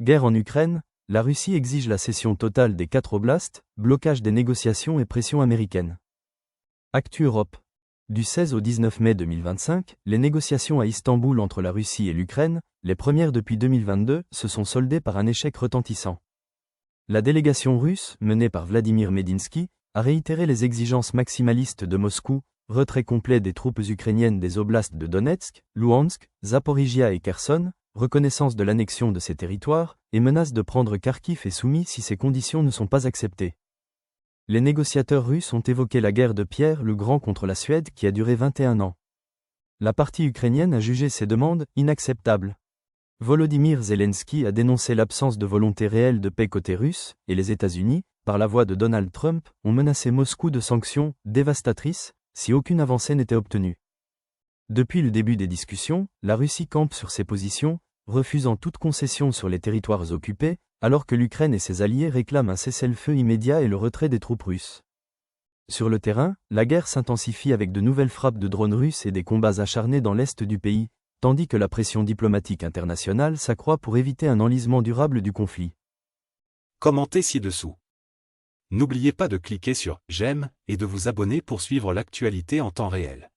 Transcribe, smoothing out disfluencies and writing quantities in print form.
Guerre en Ukraine, la Russie exige la cession totale des 4 oblasts, blocage des négociations et pression américaine. Actu Europe. Du 16 au 19 mai 2025, les négociations à Istanbul entre la Russie et l'Ukraine, les premières depuis 2022, se sont soldées par un échec retentissant. La délégation russe, menée par Vladimir Medinsky, a réitéré les exigences maximalistes de Moscou, retrait complet des troupes ukrainiennes des oblasts de Donetsk, Louhansk, Zaporijia et Kherson, reconnaissance de l'annexion de ces territoires, et menace de prendre Kharkiv et Soumy si ces conditions ne sont pas acceptées. Les négociateurs russes ont évoqué la guerre de Pierre le Grand contre la Suède qui a duré 21 ans. La partie ukrainienne a jugé ces demandes inacceptables. Volodymyr Zelensky a dénoncé l'absence de volonté réelle de paix côté russe, et les États-Unis, par la voix de Donald Trump, ont menacé Moscou de sanctions dévastatrices si aucune avancée n'était obtenue. Depuis le début des discussions, la Russie campe sur ses positions, refusant toute concession sur les territoires occupés, alors que l'Ukraine et ses alliés réclament un cessez-le-feu immédiat et le retrait des troupes russes. Sur le terrain, la guerre s'intensifie avec de nouvelles frappes de drones russes et des combats acharnés dans l'est du pays, tandis que la pression diplomatique internationale s'accroît pour éviter un enlisement durable du conflit. Commentez ci-dessous. N'oubliez pas de cliquer sur « J'aime » et de vous abonner pour suivre l'actualité en temps réel.